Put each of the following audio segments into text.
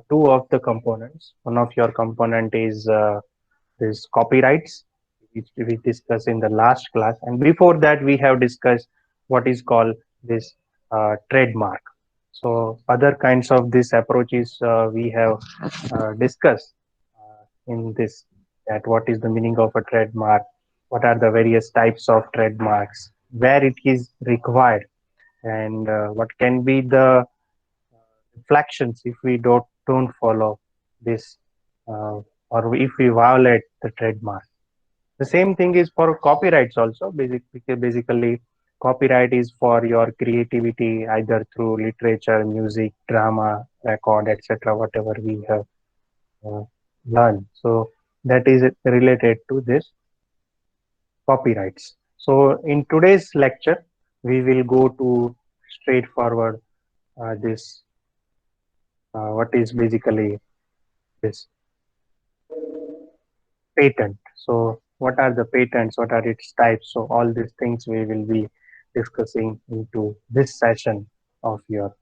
two of the components. One of your component is this copyrights, which we discussed in the last class, and before that we have discussed what is called this trademark. So other kinds of these approaches we have discussed in this, that what is the meaning of a trademark, what are the various types of trademarks, where it is required, and what can be the infractions if we don't follow this, uh, or if we violate the trademark. The same thing is for copyrights also. Basically, copyright is for your creativity, either through literature, music, drama, record, etc. Whatever we have uh, learned. So that is related to this copyrights. So in today's lecture, we will go to straightforward this what is basically this patent. So what are the patents? What are its types? So all these things we will be discussing into this session of your.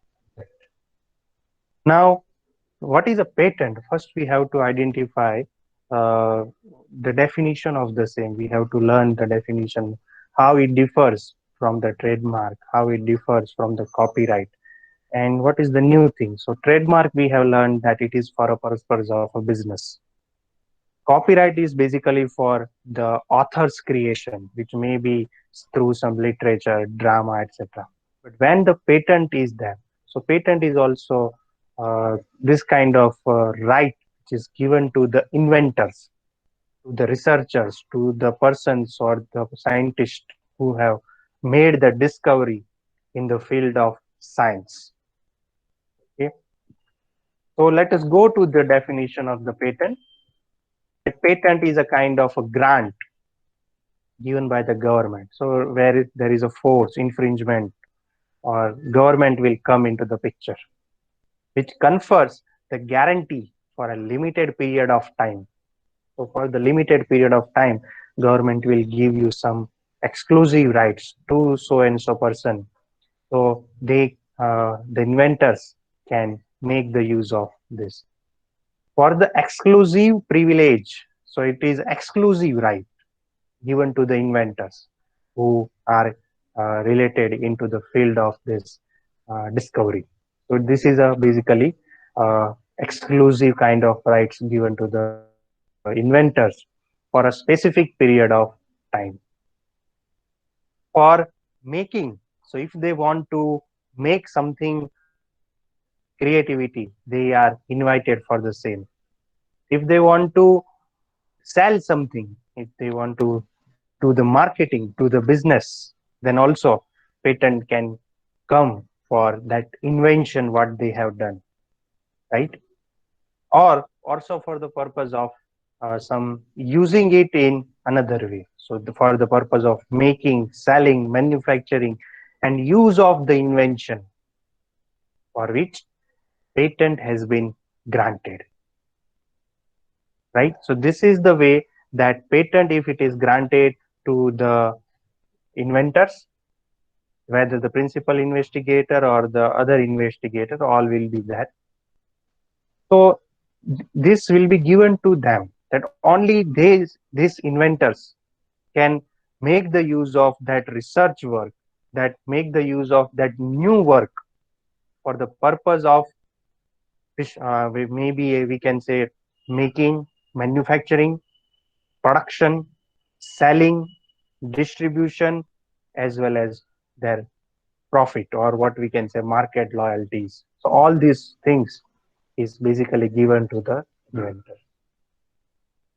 Now, what is a patent? First, we have to identify uh, the definition of the same. We have to learn the definition, how it differs from the trademark, how it differs from the copyright, and what is the new thing. So trademark, we have learned that it is for a purpose of a business. Copyright is basically for the author's creation, which may be through some literature, drama, etc. But when the patent is there, so patent is also this kind of right which is given to the inventors, to the researchers, to the persons or the scientists who have made the discovery in the field of science. Okay. So let us go to the definition of the patent. A patent is a kind of a grant given by the government. So where there is a force infringement, or government will come into the picture, which confers the guarantee for a limited period of time. So for the limited period of time, government will give you some exclusive rights to so and so person. So the inventors can make the use of this. For the exclusive privilege, so it is exclusive right given to the inventors who are related into the field of this discovery. So this is a basically exclusive kind of rights given to the inventors for a specific period of time. For making, so if they want to make something creativity, they are invited for the same. If they want to sell something, if they want to do the marketing, to the business, then also patent can come for that invention what they have done, right? Or also for the purpose of some using it in another way. So for the purpose of making, selling, manufacturing, and use of the invention for which patent has been granted, right? So this is the way that patent, if it is granted to the inventors, whether the principal investigator or the other investigator, all will be there. So this will be given to them, that only these inventors can make the use of that research work, that make the use of that new work for the purpose of which maybe we can say making, manufacturing, production, selling, distribution, as well as their profit, or what we can say market loyalties. So all these things is basically given to the inventor.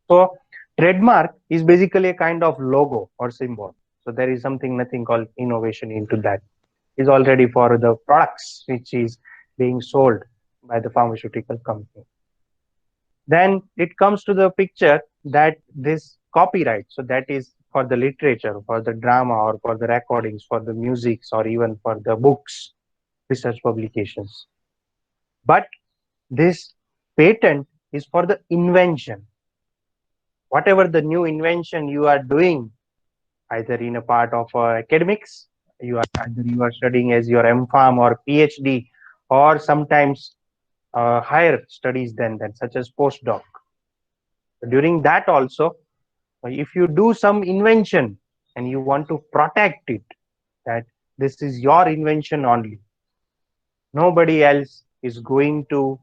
So trademark is basically a kind of logo or symbol. So there is something nothing called innovation into that. Is already for the products which is being sold by the pharmaceutical company. Then it comes to the picture that this copyright, so that is for the literature, for the drama, or for the recordings, for the musics, or even for the books, research publications. But this patent is for the invention. Whatever the new invention you are doing, either in a part of academics, you are studying as your MPharm or PhD, or sometimes higher studies than that, such as postdoc. During that also, if you do some invention and you want to protect it, that this is your invention only, nobody else is going to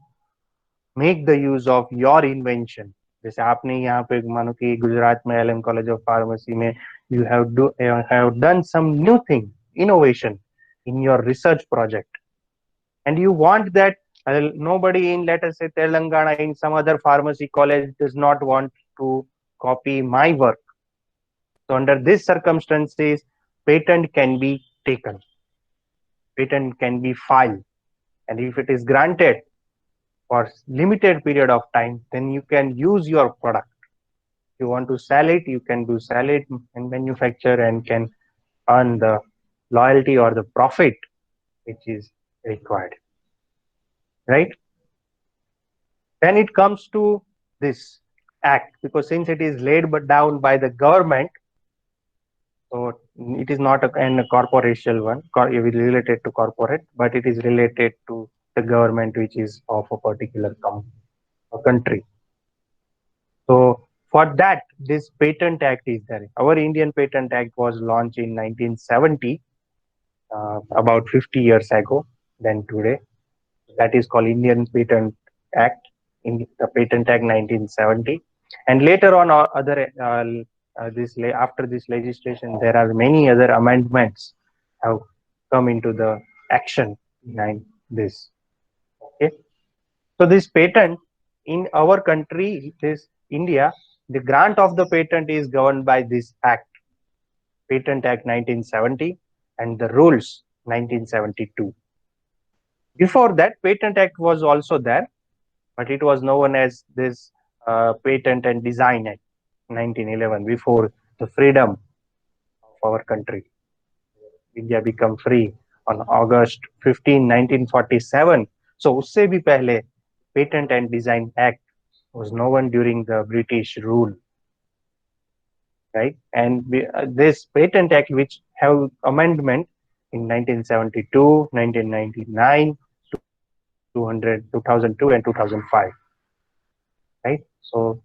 make the use of your invention. जैसे आपने यहाँ पे मानो कि गुजरात में LM college of pharmacy में you have done some new thing, innovation in your research project, and you want that nobody in, let us say, Telangana, in some other pharmacy college does not want to copy my work. So under these circumstances, patent can be taken, patent can be filed, and if it is granted for limited period of time, then you can use your product. If you want to sell it, you can do sell it and manufacture and can earn the loyalty or the profit which is required, right? Then it comes to this act, because since it is laid but down by the government, so it is not a corporation one, related to corporate, but it is related to the government which is of a particular country. So for that, this Patent Act is there. Our Indian Patent Act was launched in 1970, about 50 years ago than today. That is called Indian Patent Act, in the Patent Act 1970. And later on, other after this legislation, there are many other amendments have come into the action behind this. Okay, so this patent in our country, this India, the grant of the patent is governed by this Act, Patent Act 1970, and the rules 1972. Before that, Patent Act was also there, but it was known as this Patent and Design Act 1911, before the freedom of our country. India became free on August 15, 1947. So usse bhi pehle Patent and Design Act was known during the British rule, right? And this Patent Act, which have amendment in 1972, 1999, 2002, and 2005, right? So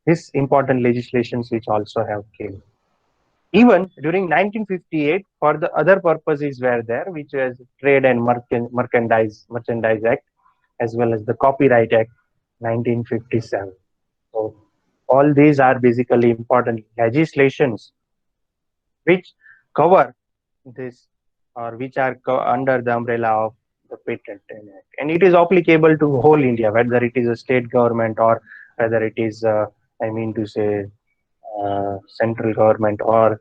these important legislations which also have came. Even during 1958, for the other purposes were there, which was Trade and Merchandise Act, as well as the Copyright Act 1957. So all these are basically important legislations which cover this, or which are under the umbrella of the Patent Act, and it is applicable to whole India, whether it is a state government or whether it is, I mean to say, central government, or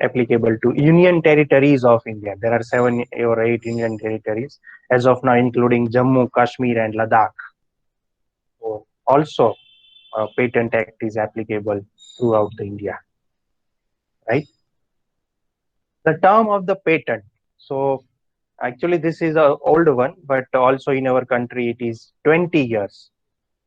applicable to union territories of India. There are 7 or 8 union territories as of now, including Jammu, Kashmir, and Ladakh. So also, Patent Act is applicable throughout the India, right? The term of the patent. So actually, this is an old one, but also in our country, it is 20 years.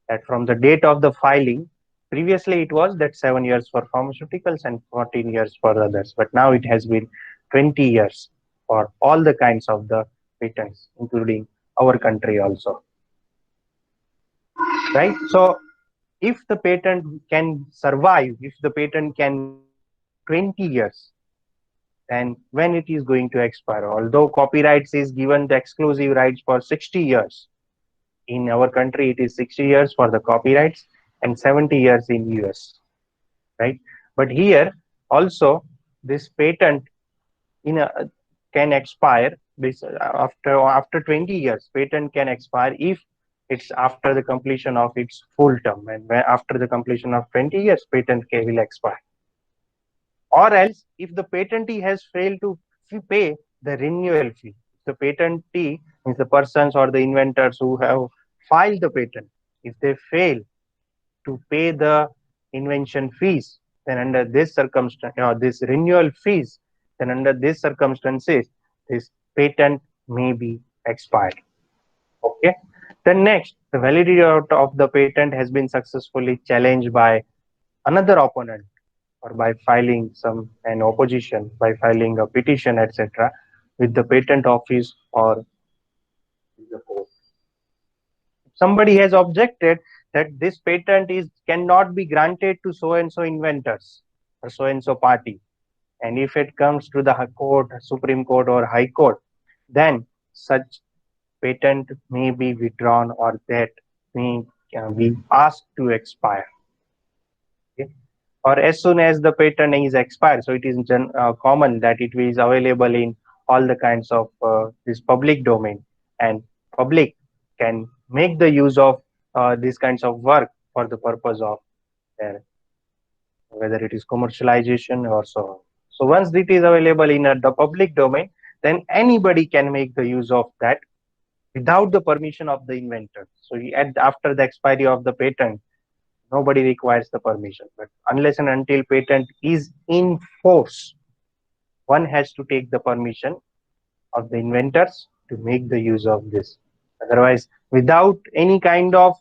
That from the date of the filing, previously it was that 7 years for pharmaceuticals and 14 years for others, but now it has been 20 years for all the kinds of the patents, including our country also, right? So if the patent can survive, if the patent can last for 20 years, then when it is going to expire? Although copyrights is given the exclusive rights for 60 years, in our country it is 60 years for the copyrights and 70 years in US, right? But here also, this patent in a, can expire this after 20 years. Patent can expire if it's after the completion of its full term, and after the completion of 20 years, patent will expire. Or else, if the patentee has failed to pay the renewal fee, the patentee means the persons or the inventors who have filed the patent, if they fail to pay the invention fees, then under this circumstance, or this renewal fees, then under these circumstances, this patent may be expired. Okay. Then next, the validity of the patent has been successfully challenged by another opponent, or by filing an opposition, by filing a petition, etc., with the patent office or the court. somebody has objected that this patent is cannot be granted to so and so inventors or so and so party, and if it comes to the court, Supreme Court or High Court, then such patent may be withdrawn or that may be asked to expire. Okay? Or as soon as the patent is expired, so it is common that it is available in all the kinds of this public domain, and public can make the use of these kinds of work for the purpose of their, whether it is commercialization or so on. So once it is available in the public domain, then anybody can make the use of that without the permission of the inventor. So after the expiry of the patent, nobody requires the permission. But unless and until patent is in force, one has to take the permission of the inventors to make the use of this. Otherwise, without any kind of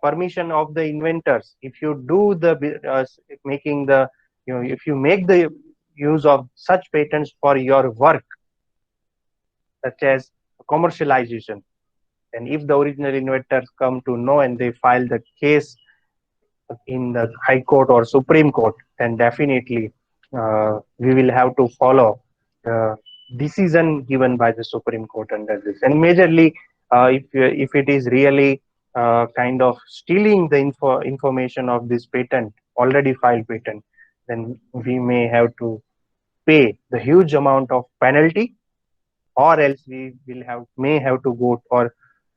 permission of the inventors, if you do the making the, if you make the use of such patents for your work, such as commercialization, and if the original inventors come to know and they file the case in the High Court or Supreme Court, then definitely we will have to follow the decision given by the Supreme Court under this. And majorly, if it is really kind of stealing the information of this patent, already filed patent, then we may have to pay the huge amount of penalty, or else we will may have to go, or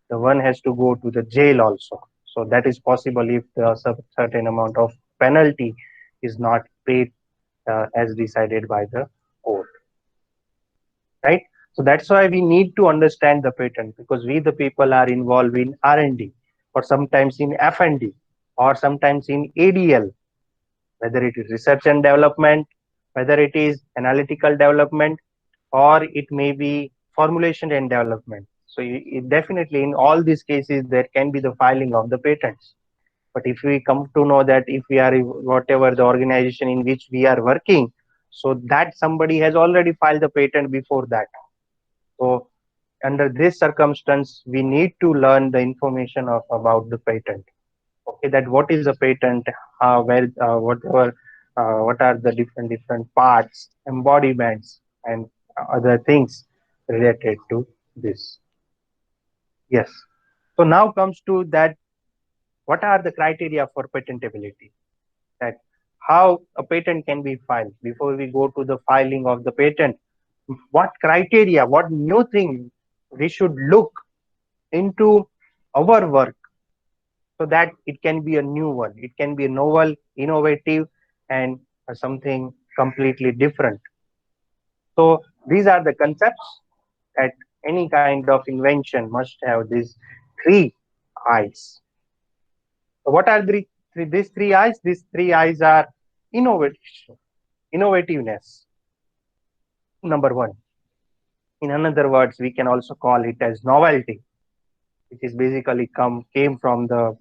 the one has to go to the jail also. So that is possible if the certain amount of penalty is not paid as decided by the court, right? So that's why we need to understand the patent, because we the people are involved in R&D, or sometimes in F&D, or sometimes in ADL, whether it is research and development, whether it is analytical development, or it may be formulation and development. So definitely in all these cases, there can be the filing of the patents. But if we come to know that if we are whatever the organization in which we are working, so that somebody has already filed the patent before that. So under this circumstance, we need to learn the information about the patent. Okay, that what is a patent, whatever, what are the different parts, embodiments, and other things related to this. Yes. So now comes to that, what are the criteria for patentability? That how a patent can be filed. Before we go to the filing of the patent, what criteria, what new thing we should look into our work, so that it can be a new one. It can be novel, innovative, and something completely different. So these are the concepts that any kind of invention must have these three eyes. So what are these three eyes? These three eyes are innovation, innovativeness, number one. In another words, we can also call it as novelty, which is basically came from the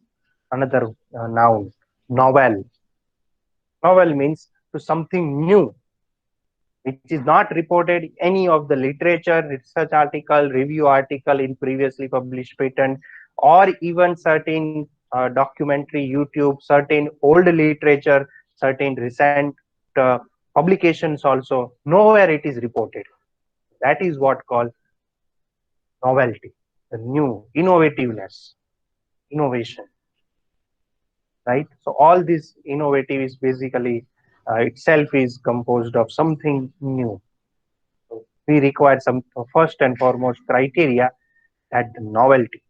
another noun, novel. Novel means to something new, which is not reported any of the literature, research article, review article in previously published patent, or even certain documentary, YouTube, certain old literature, certain recent publications also. Nowhere it is reported. That is what called novelty, the new, innovativeness, innovation, right? So all this innovative is basically itself is composed of something new. So we require some first and foremost criteria, that the novelty.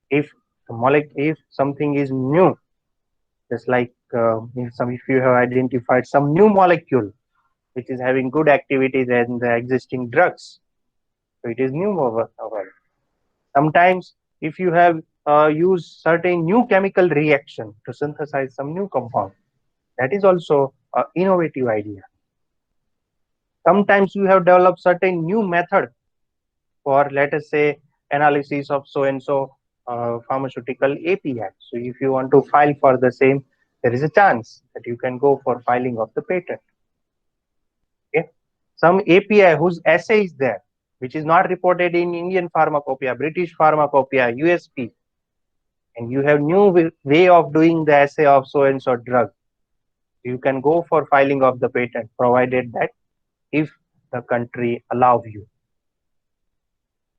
If if something is new, just like if you have identified some new molecule which is having good activities in the existing drugs, so it is new over. Sometimes if you have used certain new chemical reaction to synthesize some new compound, that is also an innovative idea. Sometimes you have developed certain new method for, let us say, analysis of so and so pharmaceutical API. So if you want to file for the same, there is a chance that you can go for filing of the patent. Okay. Some API whose assay is there, which is not reported in Indian Pharmacopoeia, British Pharmacopoeia, USP, and you have new way of doing the assay of so and so drug, you can go for filing of the patent, provided that if the country allow you.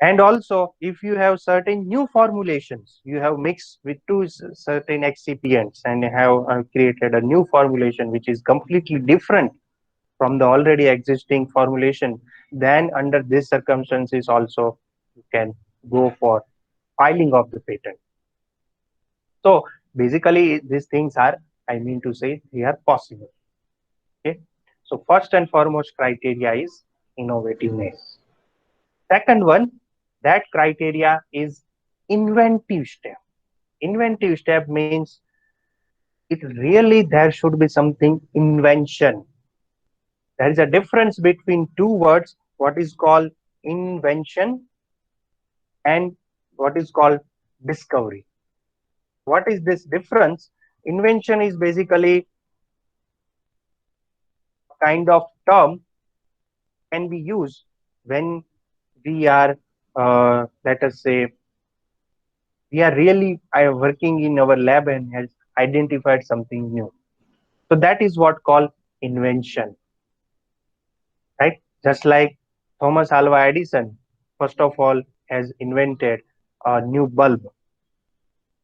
And also, if you have certain new formulations, you have mixed with two certain excipients and have created a new formulation which is completely different from the already existing formulation, then under these circumstances also you can go for filing of the patent. So basically these things are, I mean to say, they are possible. Okay. So first and foremost criteria is innovativeness. Second one, that criteria is inventive step. Inventive step means it really there should be something invention. There is a difference between two words, what is called invention and what is called discovery. What is this difference? Invention is basically a kind of term can be used when we are, let us say, we are really working in our lab and has identified something new. So that is what called invention, right? Just like Thomas Alva Edison, first of all, has invented a new bulb,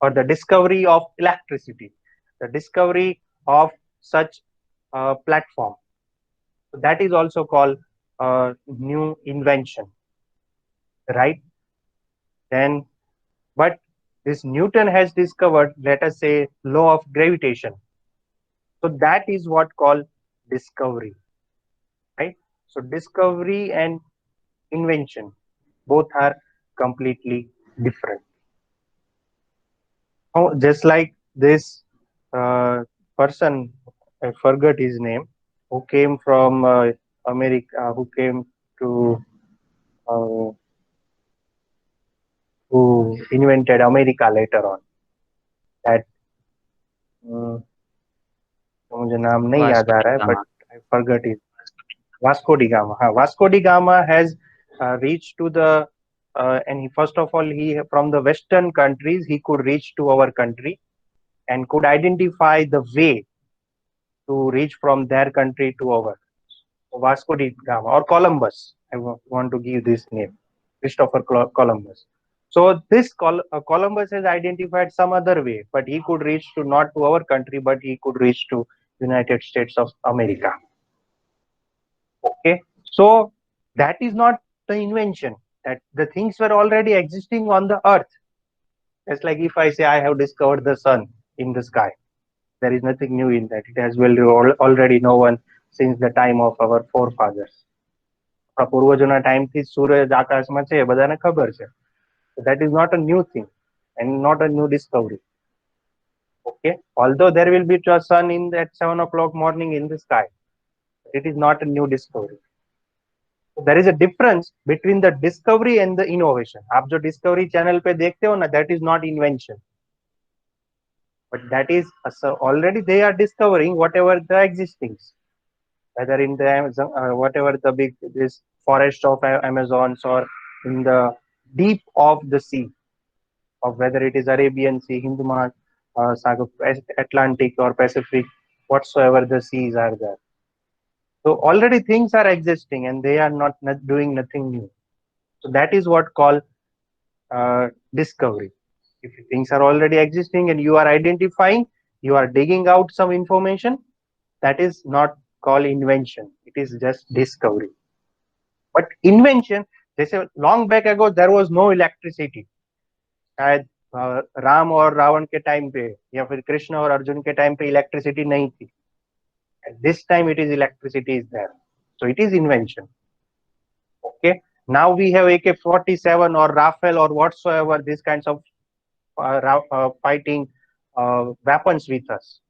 or the discovery of electricity, the discovery of such a platform. So that is also called a new invention, right? Then, but this Newton has discovered, let us say, law of gravitation. So that is what called discovery, right? So discovery and invention both are completely different. Oh, just like this person, I forgot his name, who came from America, who came to, uh, who invented America later on. That uh, मुझे नाम नहीं याद आ रहा है, but I forgot it. Vasco da Gama. Vasco da Gama has reached to the and he, first of all, he from the Western countries he could reach to our country and could identify the way to reach from their country to our. Vasco da Gama or Columbus. I want to give this name, Christopher Columbus. So this Columbus has identified some other way, but he could reach to not to our country, but he could reach to United States of America. Okay, so that is not the invention. That the things were already existing on the earth. It's like if I say I have discovered the sun in the sky, there is nothing new in that. It has well already known since the time of our forefathers. પૂર્વજોના ટાઈમથી સૂરજ આકાશમાં છે બધાને ખબર છે. That is not a new thing and not a new discovery. Okay, although there will be a sun in at 7 o'clock morning in the sky, it is not a new discovery. So there is a difference between the discovery and the innovation. आप जो discovery channel पे देखते हो ना, that is not invention, but that is already they are discovering whatever the existing, whether in the whatever the big this forest of Amazons or in the deep of the sea, of whether it is Arabian Sea, Hindu Atlantic or Pacific, whatsoever the seas are there. So already things are existing and they are not doing nothing new. So that is what called discovery. If things are already existing and you are identifying, you are digging out some information, that is not called invention. It is just discovery. But invention, they say long back ago there was no electricity. शायद राम और रावण के time पे या फिर कृष्ण और अर्जुन के time पे electricity नहीं थी. At this time it is electricity is there. So it is invention. Okay. Now we have AK-47 or Rafale or whatsoever these kinds of fighting weapons with us.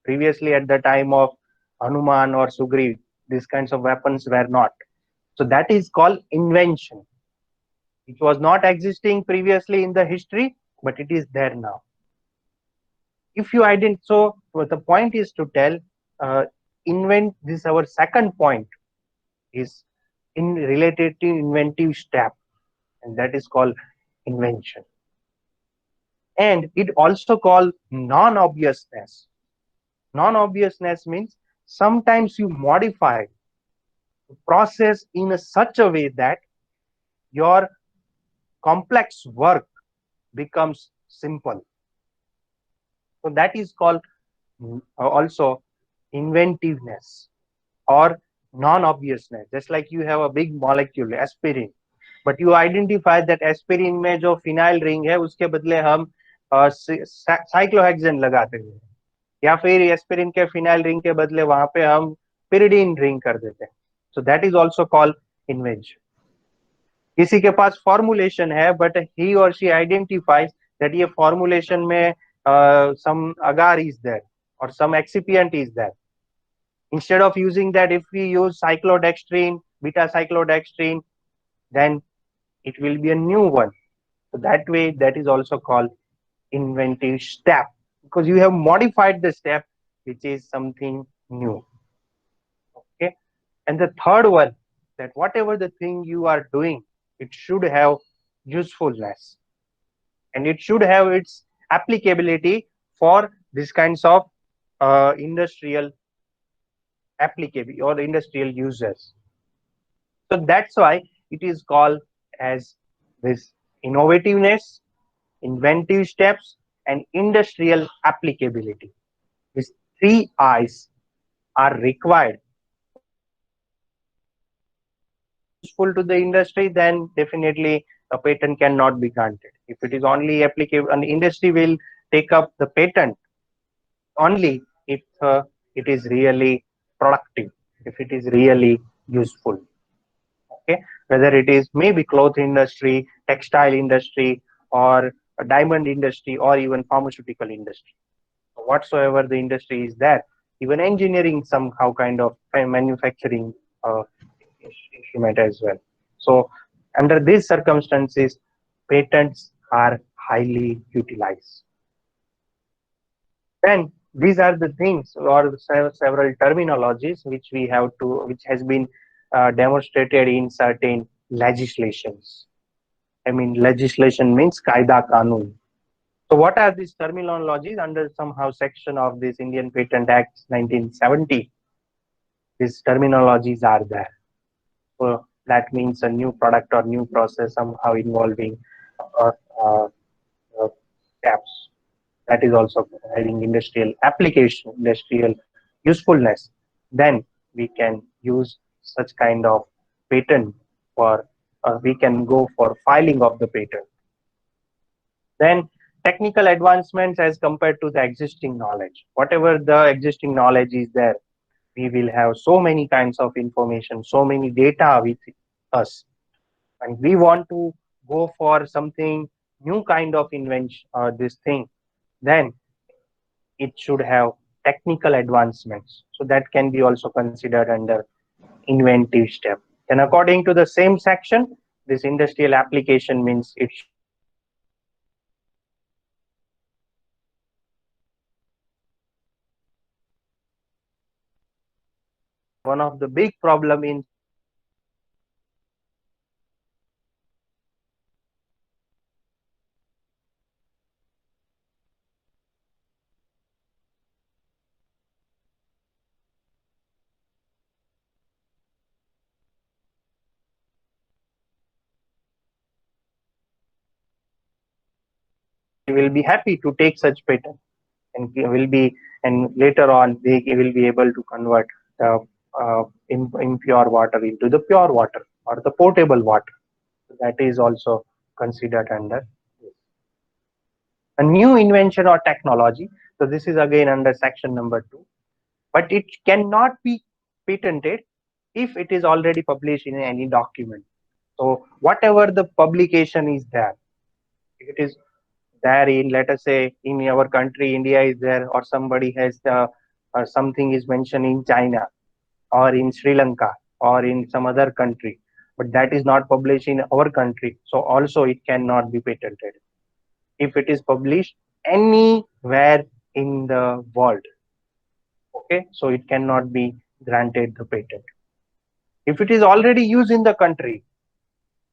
Previously at the time of Hanuman or Sugriv, these kinds of weapons were not. So that is called invention. It was not existing previously in the history, but it is there now. If you identify, so the point is to tell, invent, this our second point is in related to inventive step, and that is called invention. And it also called non-obviousness. Non-obviousness means sometimes you modify the process in such a way that your complex work becomes simple. So that is called also inventiveness or non-obviousness. Just like you have a big molecule aspirin, but you identify that aspirin में जो phenyl ring है उसके बदले हम cyclohexane लगाते हैं, या फिर एस्पिरिन के फिनाइल रिंग के बदले वहां पे हम पिरिडीन रिंग कर देते हैं. So that is also called invention. किसी के पास फॉर्मुलेशन है बट ही और शी आइडेंटिफाइज दैट ये फॉर्मुलेशन में सम agar is there or some excipient is there. Instead of using that, if we use cyclodextrin, beta cyclodextrin, then it will be a new one. So that way, that is also called inventive step, because you have modified the step, which is something new. Okay. And the third one, that whatever the thing you are doing, it should have usefulness and it should have its applicability for these kinds of industrial applicability or industrial users. So that's why it is called as this innovativeness, inventive steps, and industrial applicability. These three I's are required. Useful to the industry, then definitely a patent cannot be granted. If it is only applicable, an industry will take up the patent only if it is really productive, if it is really useful. Okay, whether it is maybe cloth industry, textile industry, or a diamond industry, or even pharmaceutical industry. Whatsoever the industry is there, even engineering somehow kind of manufacturing uh, instrument as well. So under these circumstances, patents are highly utilized. Then these are the things or several terminologies which we have to, which has been demonstrated in certain legislations. I mean, legislation means kaida kanun. So what are these terminologies under somehow section of this Indian Patent Act 1970? These terminologies are there. So that means a new product or new process somehow involving uh, uh, steps. That is also having industrial application, industrial usefulness. Then we can use such kind of patent for, we can go for filing of the patent. Then technical advancements as compared to the existing knowledge. Whatever the existing knowledge is there, we will have so many kinds of information, so many data with us, and we want to go for something new kind of invention or this thing, then it should have technical advancements. So that can be also considered under inventive step. And according to the same section, this industrial application means it one of the big problem in we will be happy to take such patent, and we will be, and later on they will be able to convert the impure water into the pure water or the potable water. So that is also considered under a new invention or technology. So this is again under section number 2, but it cannot be patented if it is already published in any document. So whatever the publication is there, if it is there in, let us say in our country, India is there, or somebody has the something is mentioned in China or in Sri Lanka or in some other country, but that is not published in our country. So also it cannot be patented if it is published anywhere in the world. Okay, so it cannot be granted the patent. If it is already used in the country,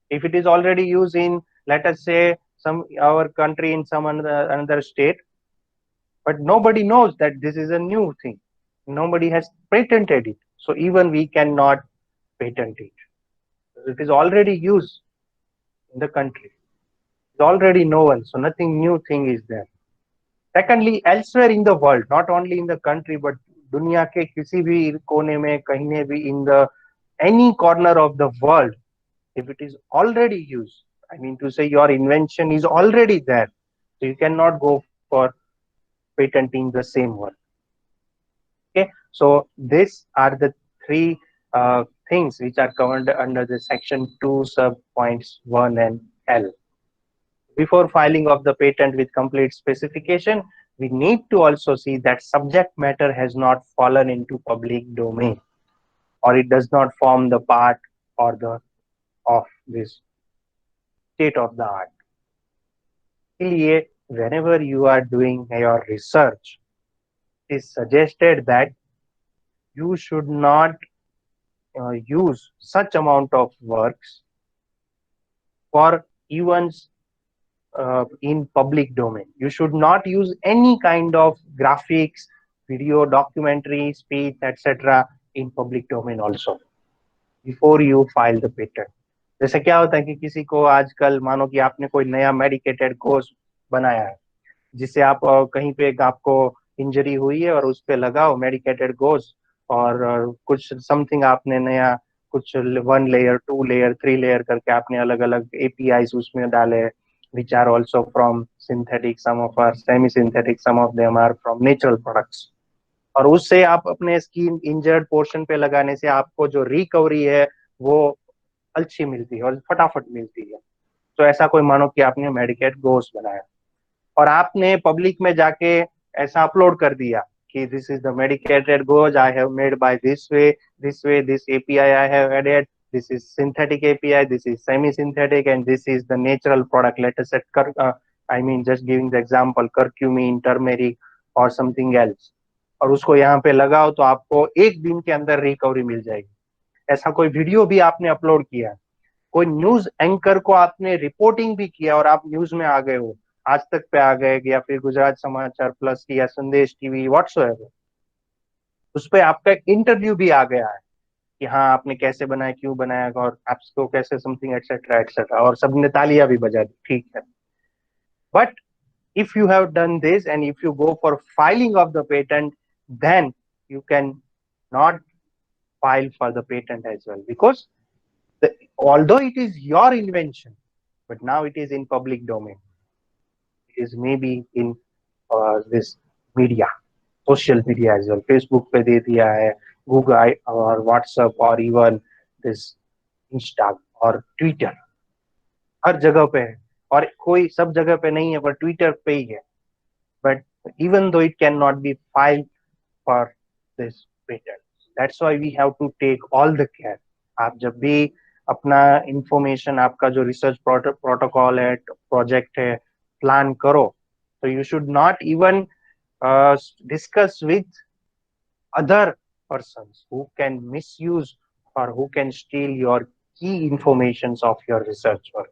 if it is already used in, let us say, some our country in some another state, but nobody knows that this is a new thing. Nobody has patented it. So even we cannot patent it. It is already used in the country. It's already known. So nothing new thing is there. Secondly, elsewhere in the world, not only in the country, but दुनिया के किसी भी कोने में कहीं भी in the any corner of the world, if it is already used, I mean to say your invention is already there, so you cannot go for patenting the same one. Okay, so these are the three things which are covered under the section 2 sub points 1 and L. Before filing of the patent with complete specification, we need to also see that subject matter has not fallen into public domain, or it does not form the part or the of this state of the art. Whenever you are doing your research, it is suggested that you should not use such amount of works for events in public domain. You should not use any kind of graphics, video, documentary, speech, etc. in public domain also before you file the patent. जैसे क्या होता है कि किसी को आजकल मानो कि आपने कोई नया मेडिकेटेड कोर्स बनाया है जिससे आप कहीं पे आपको इंजरी हुई है और उस पे लगाओ मेडिकेटेड गोस और कुछ समथिंग आपने नया कुछ 1 लेयर 2 लेयर 3 लेयर करके आपने अलग अलग एपीआईज उसमें डाले which are also from synthetic, some of are semi synthetic, some of them are from natural products, और उससे आप अपने स्किन इंजर्ड पोर्शन पे लगाने से आपको जो रिकवरी है वो अच्छी मिलती है और फटाफट मिलती है। तो ऐसा कोई मानो कि आपने मेडिकेट गोस बनाया और आपने पब्लिक में जाके ऐसा अपलोड कर दिया कि this is the medicated gauze I have made by this way this API I have added, this is synthetic API, this is semi-synthetic, and this is the natural product. Let us say, I mean, just giving the example, curcumin, turmeric, or something else. और उसको यहाँ पे लगाओ तो आपको 1 दिन के अंदर रिकवरी मिल जाएगी। ऐसा कोई वीडियो भी आपने अपलोड किया, कोई न्यूज एंकर को आपने रिपोर्टिंग भी किया और आप न्यूज में आ गए हो, आज तक पे आ गए या फिर गुजरात समाचार प्लस या संदेश टीवी व्हाट्सएवर, उस पर आपका इंटरव्यू भी आ गया है कि हाँ आपने कैसे बनाया, क्यों बनाया और आपको कैसे समथिंग एक्सेट्रा एक्सेट्रा, और सबने तालियां भी बजा दी, ठीक है। But if you have done this and if you go for filing of the patent, then you can not file for the patent as well, because although it is your invention, but now it is in public domain, it is maybe in this media, social media as well, Facebook पे दे दिया है, Google और WhatsApp और even this Insta और Twitter, हर जगह पे है, और कोई सब जगह पे नहीं है पर ट्विटर पे ही है, but even though it cannot be filed for this patent, that's why we have to take all the care. आप जब भी अपना इंफॉर्मेशन, आपका जो रिसर्च प्रोटोकॉल है, प्रोजेक्ट है, प्लान करो, तो you should not even discuss with other persons who can misuse or who can steal your key informations of your research work,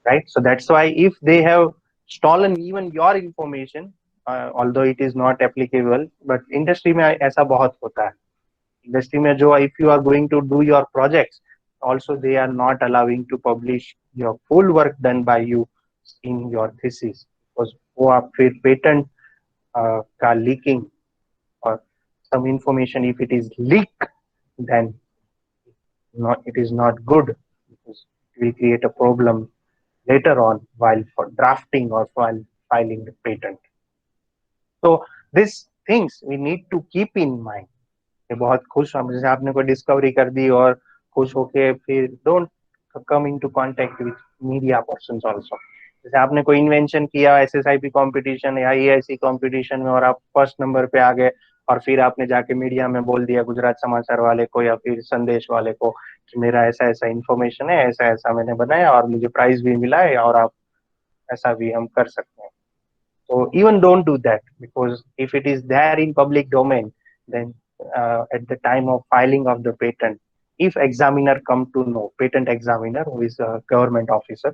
right? So that's why if they have stolen even your information, although it is not applicable, but industry में ऐसा बहुत होता है, industry में जो if you are going to do your projects, also they are not allowing to publish your full work done by you in your thesis, because वो आप फिर patent का leaking or some information, if it is leaked, then it is not good, because it will create a problem later on while for drafting or while filing the patent. So these things we need to keep in mind. बहुत खुश हम जैसे आपने कोई discovery कर दी और खुश होके फिर don't come into contact with media persons also. जैसे आपने कोई इन्वेंशन किया एसएसआईपी कंपटीशन या ईआईसी कंपटीशन में और आप फर्स्ट नंबर पे आ गए और फिर आपने जाके मीडिया में बोल दिया, गुजरात समाचार वाले को या फिर संदेश वाले को, कि मेरा ऐसा ऐसा इन्फॉर्मेशन है, ऐसा ऐसा मैंने बनाया और मुझे प्राइज भी मिला है और आप ऐसा भी हम कर सकते हैं। So even don't do that, because if it is there in public domain, then at the time of filing of the patent, if examiner come to know, patent examiner who is a government officer,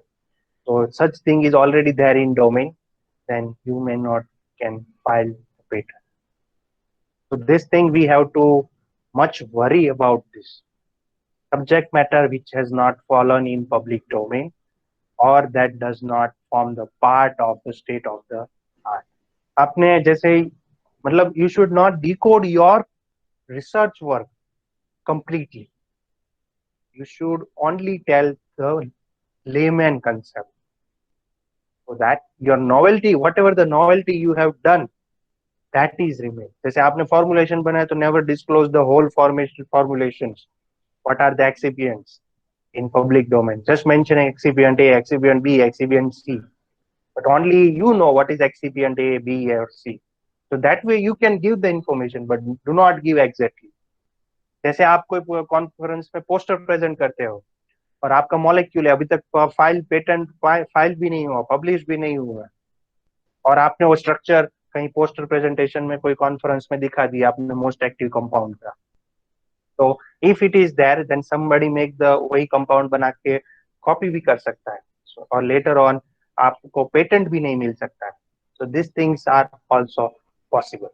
So such thing is already there in domain, then you may not can file a patent. So this thing we have to much worry about this subject matter which has not fallen in public domain or that does not form the part of the state of the art. आपने जैसे मतलब you should not decode your research work completely. You should only tell the layman concept so that your novelty, whatever the novelty you have done, that is remain. जैसे आपने formulation बनाया तो never disclose the whole formulations. What are the excipients in public domain? Just mention excipient A, excipient B, excipient C. But only you know what is excipient A, B, or C. So that way you can give the information, but do not give exactly. जैसे आप कोई conference में poster present करते हो और आपका molecule है अभी तक फाइल पेटेंट फाइल भी नहीं हुआ, पब्लिश भी नहीं हुआ, और आपने वो स्ट्रक्चर कहीं पोस्टर प्रेजेंटेशन में कोई कॉन्फ्रेंस में दिखा दिया आपने मोस्ट एक्टिव कंपाउंड का, तो if it is there then somebody make the वही कंपाउंड बना के कॉपी भी कर सकता है, और लेटर ऑन आपको पेटेंट भी नहीं मिल सकता है. So these things are also possible.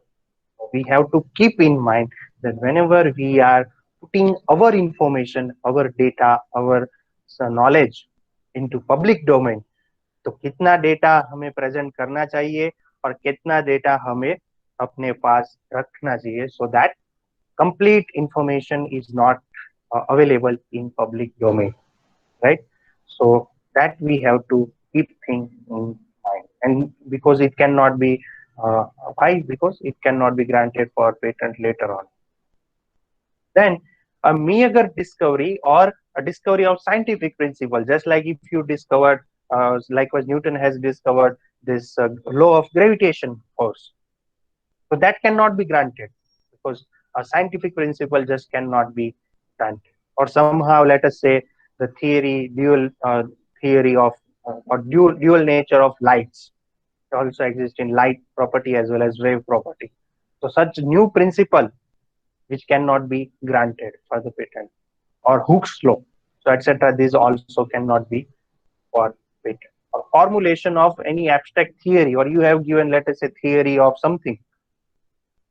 We have to keep in mind that whenever we are putting our information, our data, our knowledge into public domain, तो कितना डेटा हमें प्रेजेंट करना चाहिए और कितना डेटा हमें अपने पास रखना चाहिए, so that complete information is not available in public domain, right? So that we have to keep things in mind, and because it cannot be why, because it cannot be granted for patent later on. Then a mere discovery or a discovery of scientific principle, just like if you discovered likewise Newton has discovered this law of gravitation force, so that cannot be granted because a scientific principle just cannot be granted. Or somehow let us say the theory dual theory of or dual nature of lights also exist in light property as well as wave property. So such new principle which cannot be granted for the patent, or Hooke's law, so etc. These also cannot be for patent. Or formulation of any abstract theory, or you have given let us say theory of something,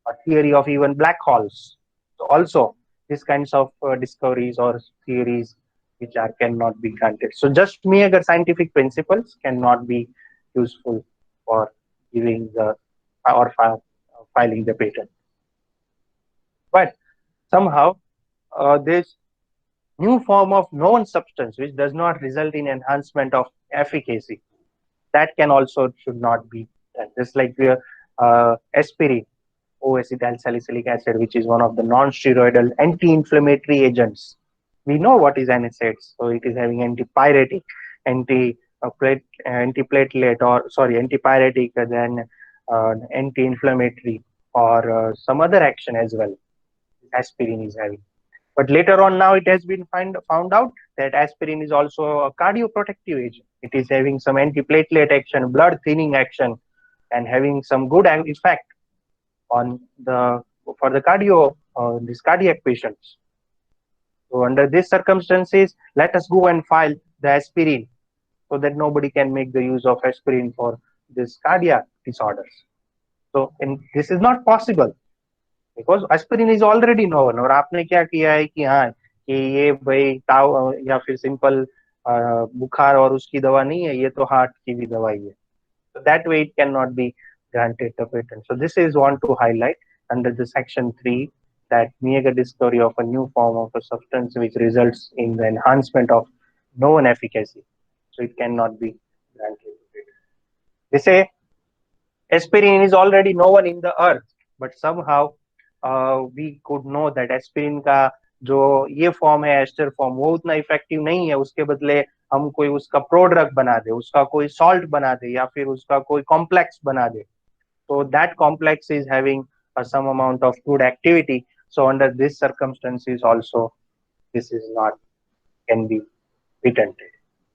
a theory of even black holes. So also these kinds of discoveries or theories which are cannot be granted. So just mere scientific principles cannot be useful for giving the or filing the patent. But somehow this new form of known substance which does not result in enhancement of efficacy, that can also should not be done. Just like the aspirin, O-acetyl salicylic acid, which is one of the non-steroidal anti-inflammatory agents. We know what is NSAIDs, so it is having antipyretic, antiplatelet, or sorry, antipyretic, then anti-inflammatory, or some other action as well. Aspirin is having. But later on now it has been found out that aspirin is also a cardioprotective agent. It is having some antiplatelet action, blood thinning action, and having some good effect on the for the these cardiac patients. So under these circumstances, let us go and file the aspirin so that nobody can make the use of aspirin for this cardiac disorders. So and this is not possible because aspirin is already known. और आपने क्या किया है कि हाँ कि ये भाई ताव या फिर सिंपल बुखार और उसकी दवा नहीं है, ये तो हार्ट की भी दवाई है. So that way it cannot be granted the patent. So this is one to highlight under the section 3, that mere discovery of a new form of a substance which results in the enhancement of known efficacy, so it cannot be granted the patent. They say aspirin is already known in the earth, but somehow we could know that aspirin का जो ये form है ester form वो उतना effective नहीं है, उसके बदले हम कोई उसका प्रोड्रग बना दे, उसका कोई सॉल्ट बना दे या फिर उसका कोई कॉम्प्लेक्स बना दे, so that complex is having some amount of good activity. So under these circumstances also this is not can be patented.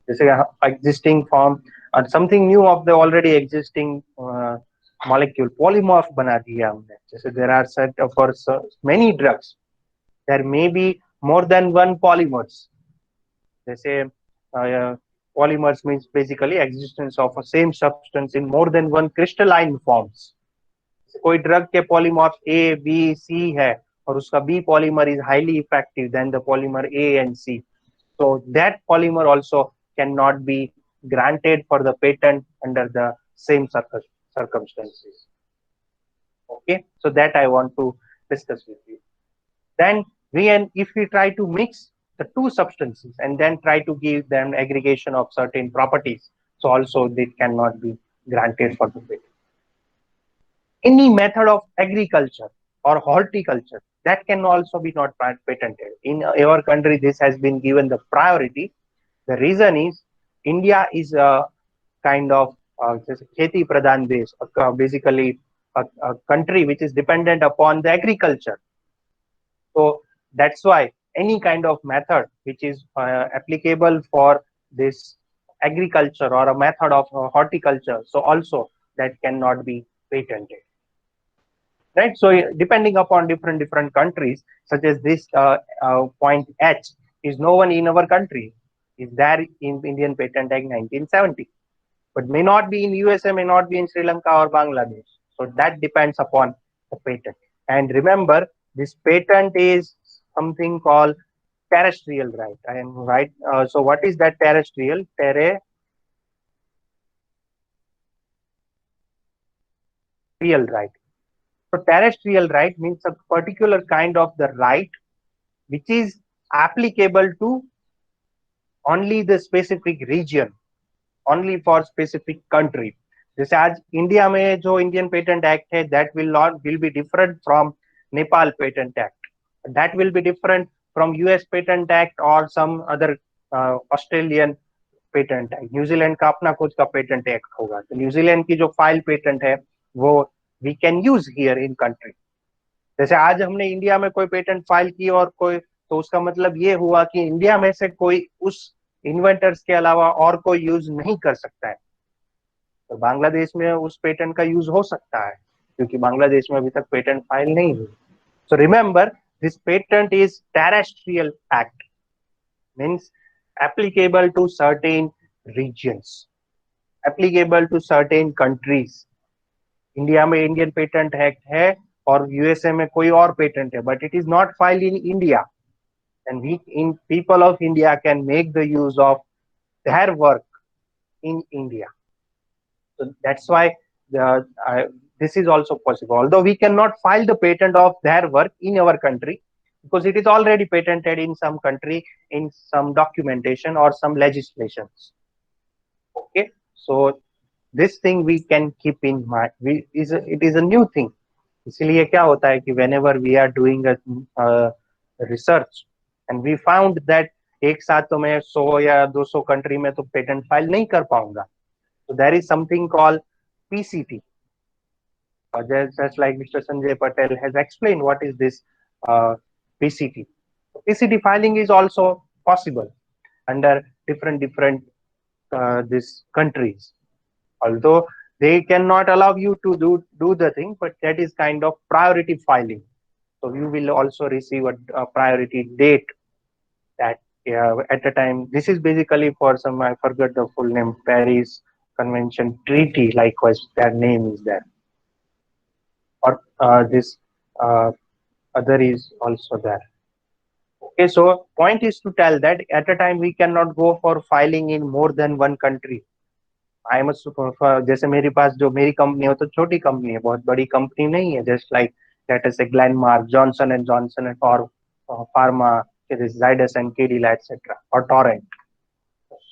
This is existing form or something new of the already existing molecule polymorph बना दिया हमने. जैसे there are set for many drugs there may be more than one polymers. जैसे Polymers means basically existence of a same substance in more than one crystalline forms. कोई drug के polymorph A B C है और उसका B polymer is highly effective then the polymer A and C, so that polymer also cannot be granted for the patent under the same circumstances. Okay, so that I want to discuss with you. Then if we try to mix the two substances and then try to give them aggregation of certain properties, so also they cannot be granted for the patent. Any method of agriculture or horticulture that can also be not patented. In our country, this has been given the priority. The reason is India is a kind of kheti pradhan base, basically a country which is dependent upon the agriculture. So that's why any kind of method which is applicable for this agriculture or a method of horticulture, so also that cannot be patented. Right, so depending upon different countries, such as this point H is no one in our country, is there in Indian Patent Act 1970, but may not be in USA, may not be in Sri Lanka or Bangladesh. So that depends upon the patent. And remember, this patent is something called terrestrial right. I am right. So what is that terrestrial? Terrestrial right. So terrestrial right means a particular kind of the right which is applicable to only the specific region, only for specific country. जैसे आज India में जो Indian patent act है, that will be different from Nepal Patent Act. That will be different from US Patent Act or some other Australian patent है. New Zealand का अपना खुद का पेटेंट एक्ट होगा, तो न्यूजीलैंड की जो फाइल पेटेंट है वो we can use here in country. जैसे आज हमने इंडिया में कोई पेटेंट फाइल की और कोई, तो उसका मतलब ये हुआ कि इंडिया में से कोई उस इन्वेंटर्स के अलावा और कोई यूज नहीं कर सकता है. तो बांग्लादेश में उस पेटेंट का यूज हो सकता है क्योंकि बांग्लादेश में अभी तक पेटेंट फाइल नहीं हुई. So remember, this patent is terrestrial act, means applicable to certain regions, applicable to certain countries. India में इंडियन पेटेंट एक्ट है और यूएसए में कोई और पेटेंट है, but it is not filed in India, and we in people of India can make the use of their work in India. So that's why this is also possible, although we cannot file the patent of their work in our country because it is already patented in some country in some documentation or some legislations. Okay, so this thing we can keep in mind. It is a new thing. इसलिए क्या होता है कि whenever we are doing a research and we found that एक साथ तो मैं 100 या 200 कंट्री में तो पेटेंट फाइल नहीं कर पाऊंगा. So there is something called PCT. Just like Mr. Sanjay Patel has explained what is this PCT. PCT filing is also possible under different these countries, although they cannot allow you to do the thing, but that is kind of priority filing. So you will also receive a priority date that at a time. This is basically for some, I forgot the full name, Paris Convention Treaty, likewise their name is there, or this other is also there. Okay, so point is to tell that at a time we cannot go for filing in more than one country. I must, जैसे मेरे पास जो मेरी company है वो तो छोटी company है, बहुत बड़ी कंपनी नहीं है. जस्ट लाइक लेट अस से ग्लेनमार्क, जॉनसन एंड जॉनसन और pharma, Zydus and Cadila, etc., or Torrent,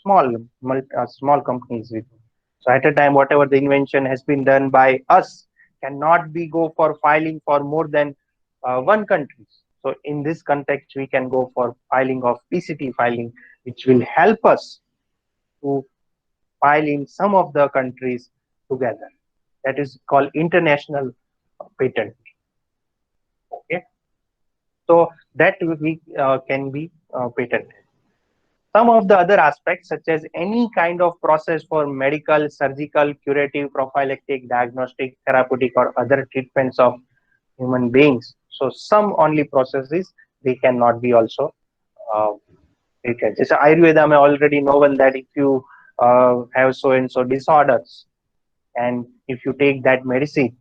small companies. So at a time, whatever the invention has been done by us cannot be go for filing for more than one country. So in this context, we can go for filing of PCT filing, which will help us to file in some of the countries together. That is called international patent. Okay, so that we can be patented. Some of the other aspects, such as any kind of process for medical, surgical, curative, prophylactic, diagnostic, therapeutic, or other treatments of human beings. So some only processes they cannot be also ठीक है, जैसे आयुर्वेदा में already known that if you have so and so disorders, and if you take that medicine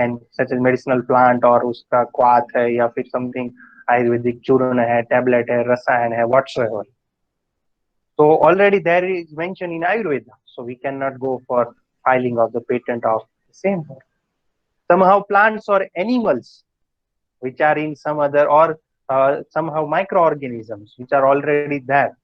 and such as medicinal plant और उसका क्वाथ है या फिर समथिंग आयुर्वेदिक चूर्ण है, टेबलेट है, रसायन है, whatsoever. So already there is mentioned in Ayurveda. So we cannot go for filing of the patent of the same. Somehow plants or animals which are in some other or somehow microorganisms which are already there,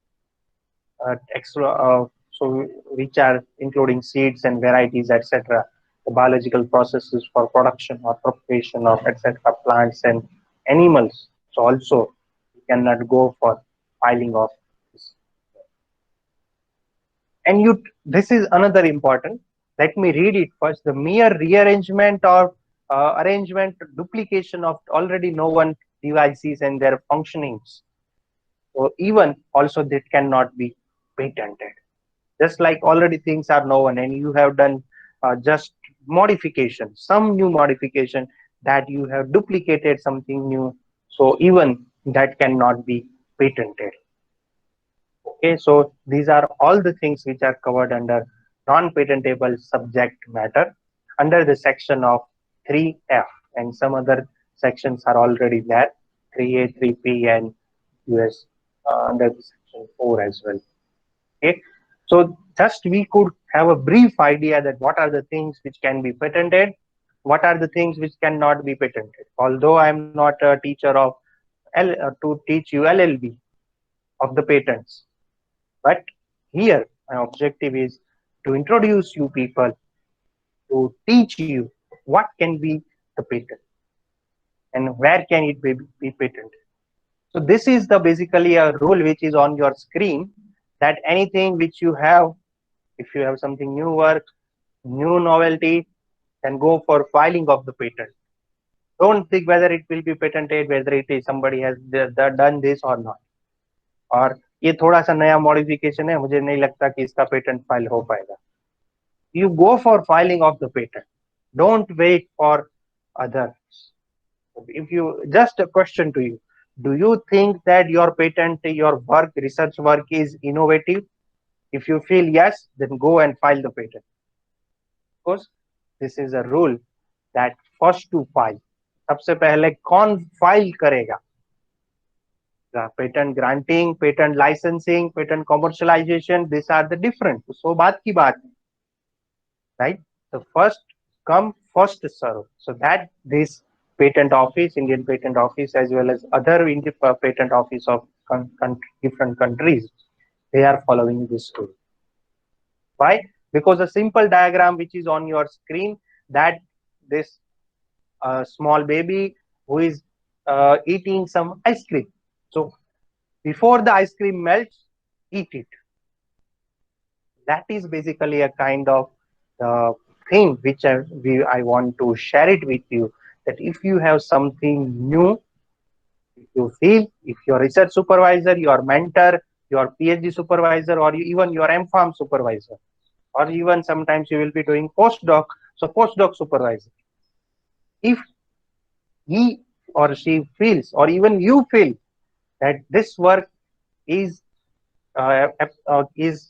so which are including seeds and varieties, etc. The biological processes for production or propagation of etc. plants and animals. So also we cannot go for filing of this. And this is another important. Let me read it first. The mere rearrangement or arrangement, duplication of already known devices and their functionings. So even also that cannot be patented. Just like already things are known and you have done just modification, some new modification that you have duplicated something new. So even that cannot be patented. Okay, so these are all the things which are covered under non-patentable subject matter under the section of 3F, and some other sections are already there, 3A, 3P, and US under the section 4 as well. Okay, so just we could have a brief idea that what are the things which can be patented, what are the things which cannot be patented. Although I am not a teacher of to teach you LLB of the patents, but here my objective is to introduce you people, to teach you what can be the patent and where can it be patented. So this is the basically a rule which is on your screen, that anything which you have, if you have something new work, new novelty, then go for filing of the patent. Don't think whether it will be patented, whether it is somebody has done this or not. और ये थोड़ा सा नया modification है, मुझे नहीं लगता कि इसका पेटेंट फाइल हो पाएगा. You go for filing of the patent. Don't wait for others. If you, just a question to you, do you think that your patent, your work, research work is innovative? If you feel yes, then go and file the patent. Of course, this is a rule that first to file. सबसे पहले कौन file करेगा? Patent granting, patent licensing, patent commercialization, these are the different. So बात की बात है, right? The first come, first serve. So that this patent office, Indian Patent Office, as well as other Indian patent office of different countries, they are following this rule. Why? Because a simple diagram which is on your screen, that this small baby who is eating some ice cream. So before the ice cream melts, eat it. That is basically a kind of thing which I want to share it with you, that if you have something new, if you feel, if your research supervisor, your mentor, your PhD supervisor, or even your MPharm supervisor, or even sometimes you will be doing postdoc, so postdoc supervisor, if he or she feels, or even you feel that this work is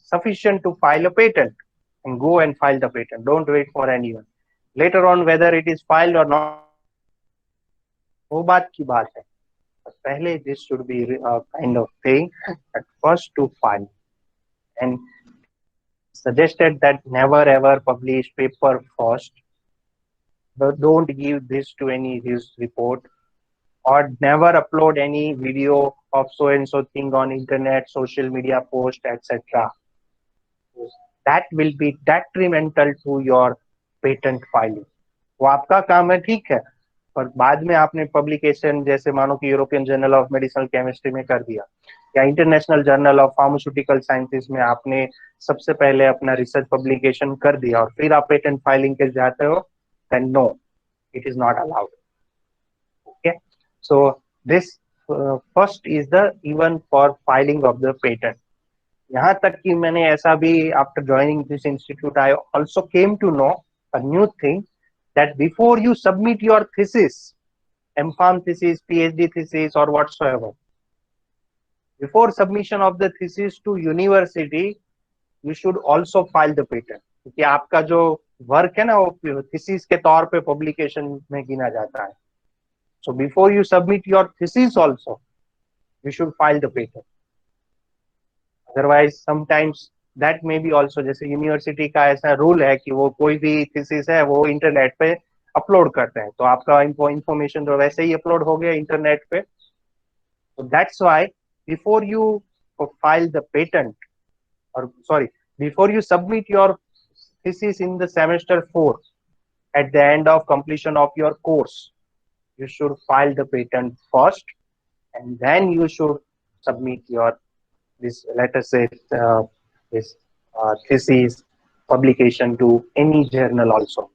sufficient to file a patent, and go and file the patent. Don't wait for anyone. Later on, whether it is filed or not, वो बात की बात है. But पहले this should be a kind of thing at first to file. And suggested that never ever publish paper first. Don't give this to any news report, or never upload any video of so and so thing on internet, social media post, etc. That will be detrimental to your patent filing. वो आपका काम है, ठीक है, पर बाद में आपने पब्लिकेशन जैसे मानो कि European journal of medicinal chemistry में कर दिया, या international journal of pharmaceutical sciences में आपने सबसे पहले अपना रिसर्च पब्लिकेशन कर दिया और फिर आप पेटेंट फाइलिंग के जाते हो, then no, it is not allowed. Okay, so this first is the even for filing of the patent. यहाँ तक कि मैंने ऐसा भी, after joining this institute, I also came to know a new thing, that before you submit your thesis, MPharm thesis, PhD thesis, or whatsoever, Before submission of the thesis to university, you should also file the patent, क्योंकि आपका जो work है ना वो thesis के तौर पे publication में गिना जाता है. So before you submit your thesis also, you should file the patent. Otherwise sometimes that may be also, जैसे यूनिवर्सिटी का ऐसा रूल है कि वो कोई भी थीसिस है वो इंटरनेट पे अपलोड करते हैं, तो आपका इंफॉर्मेशन तो वैसे ही अपलोड हो गया इंटरनेट पे. So that's why before you file the patent, or sorry, before you submit your thesis in the semester 4, at the end of completion of your course, you should file the patent first, and then you should submit your this, let us say, this thesis publication to any journal also.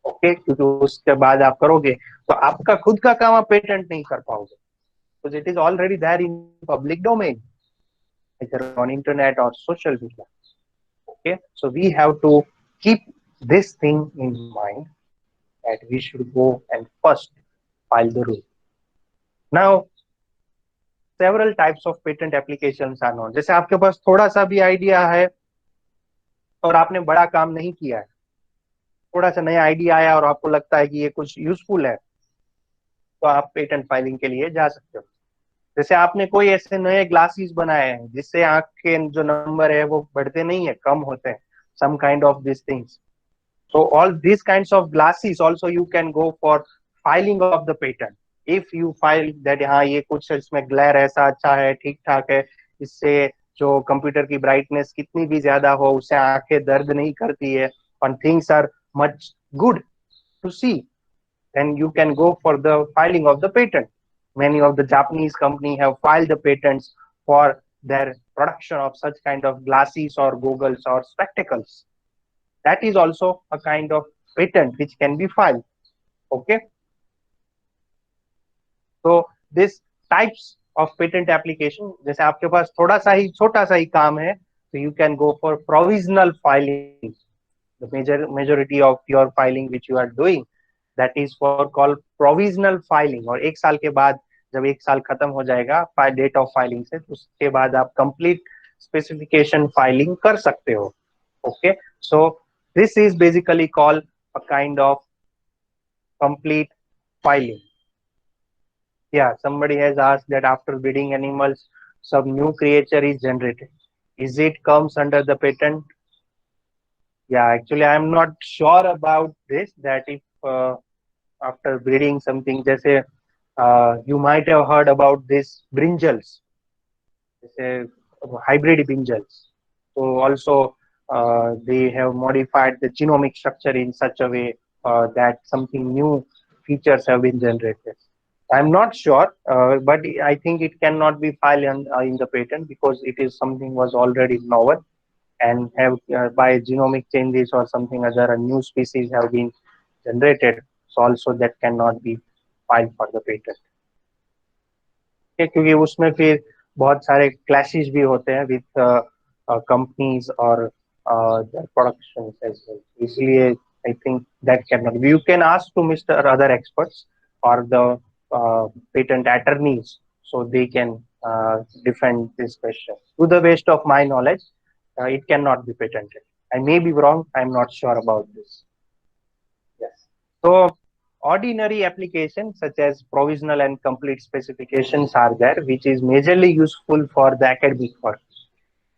Okay, क्योंकि उसके बाद आप करोगे तो आपका खुद का काम आप पेटेंट नहीं कर पाओगे, because it is already there in public domain, either on internet or social media. Okay, so we have to keep this thing in mind, that we should go and first file the rule. Now several types of patent applications are known. जैसे आपके पास थोड़ा सा भी idea है और आपने बड़ा काम नहीं किया है, थोड़ा सा नया आइडिया आया और आपको लगता है कि ये कुछ यूजफुल है, तो आप पेटेंट फाइलिंग के लिए जा सकते हो. जैसे आपने कोई ऐसे नए ग्लासेस बनाए हैं जिससे आंख के जो नंबर है वो बढ़ते नहीं है, कम होते हैं, some kind of these things. So all these kinds of glasses also you can go for filing of the patent. If you file that हाँ ये कुछ इसमें ग्लेयर ऐसा अच्छा है, ठीक ठाक है, इससे जो कंप्यूटर की ब्राइटनेस कितनी भी ज्यादा हो उससे आंखें दर्द नहीं करती है, and things are much good to see, then you can go for the filing of the patent. Many of the Japanese company have filed the patents for their production of such kind of glasses or goggles or spectacles. That is also a kind of patent which can be filed. Okay, so this types of patent application, जैसे आपके पास थोड़ा सा ही छोटा सा ही काम है, so you can go for provisional filing. The majority of your filing which you are doing, that is for called provisional filing. और एक साल के बाद जब एक साल खत्म हो जाएगा डेट ऑफ फाइलिंग से, तो उसके बाद आप कंप्लीट स्पेसिफिकेशन फाइलिंग कर सकते हो. Okay, so this is basically called a kind of complete filing. Yeah, somebody has asked that after breeding animals, some new creature is generated. Is it comes under the patent? Yeah, actually, I am not sure about this. That if after breeding something, जैसे you might have heard about this brinjals, जैसे hybrid brinjals. So also they have modified the genomic structure in such a way that something new features have been generated. I'm not sure, but I think it cannot be filed in the patent because it is something was already novel and have by genomic changes or something other, a new species have been generated. So also that cannot be filed for the patent. क्योंकि उसमें फिर बहुत सारे clashes भी होते हैं with companies और production as well, इसलिए I think that can not be. You can ask to mister other experts और the patent attorneys, so they can defend this question. To the best of my knowledge, it cannot be patented. I may be wrong, I'm not sure about this. Yes. So ordinary applications such as provisional and complete specifications are there, which is majorly useful for the academic work.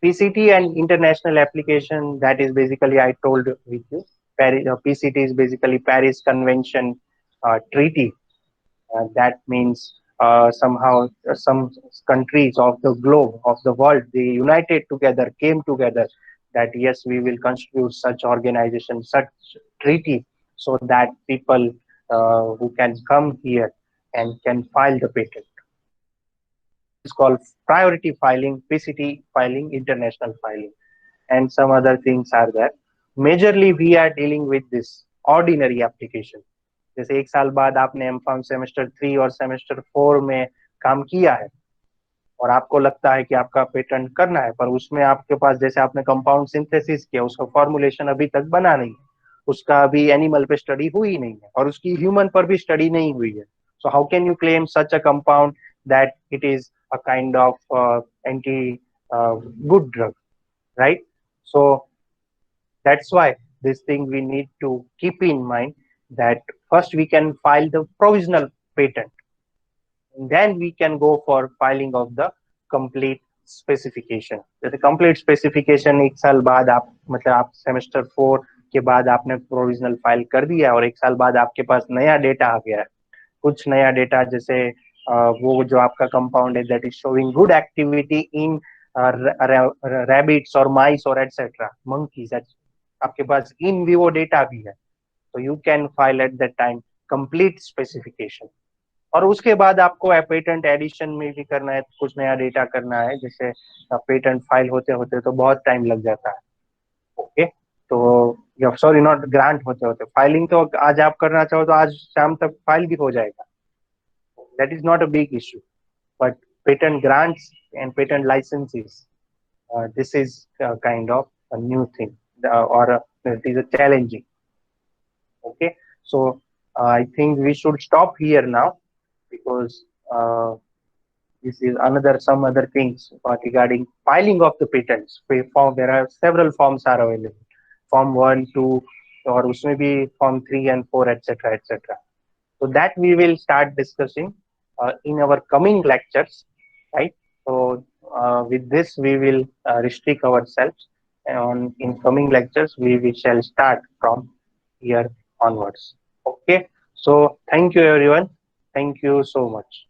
PCT and international application, that is basically I told with you. PCT is basically Paris Convention Treaty. That means somehow some countries of the globe, of the world, they united together, came together that yes, we will constitute such organization, such treaty, so that people who can come here and can file the patent. It is called priority filing, PCT filing, international filing, and some other things are there. Majorly we are dealing with this ordinary application. जैसे एक साल बाद आपने M form semester 3 और semester 4 में काम किया है और आपको लगता है कि आपका पेटेंट करना है, पर उसमें आपके पास जैसे आपने कंपाउंड सिंथेसिस किया, उसका फॉर्मुलेशन अभी तक बना नहीं है, उसका अभी एनिमल पे स्टडी हुई नहीं है और उसकी ह्यूमन पर भी स्टडी नहीं हुई है. So how can you claim such a compound that it is a kind of anti good drug, right? So that's why this thing we need to keep in mind, that first we can file the provisional patent, then we can go for filing of the complete specification. जैसे complete specification एक साल बाद आप, मतलब आप semester 4 के बाद आपने प्रोविजनल फाइल कर दिया और एक साल बाद आपके पास नया डेटा आ गया है, कुछ नया डेटा, जैसे वो जो आपका कंपाउंड है that is showing good activity in rabbits और माइस और एटसेट्रा मंकीज, आपके पास इन विवो डेटा भी है, तो you can file at that time complete specification. और उसके बाद आपको पेटेंट एडिशन में भी करना है, कुछ नया डेटा करना है, जैसे पेटेंट फाइल होते होते तो बहुत टाइम लग जाता है. ओके, तो सॉरी नॉट ग्रांट होते होते, फाइलिंग तो आज आप करना चाहो तो आज शाम तक फाइल भी हो जाएगा, that is not a big issue. But patent grants and patent licenses, this is kind of a new thing, or it is a challenging. Okay, so I think we should stop here now, because this is another some other things regarding filing of the patents. Form, there are several forms are available, form 1, 2, or usme bhi form 3 and 4, etc., etc. So that we will start discussing in our coming lectures, right? So with this we will restrict ourselves, and in coming lectures we shall start from here onwards. Okay, so thank you everyone, thank you so much.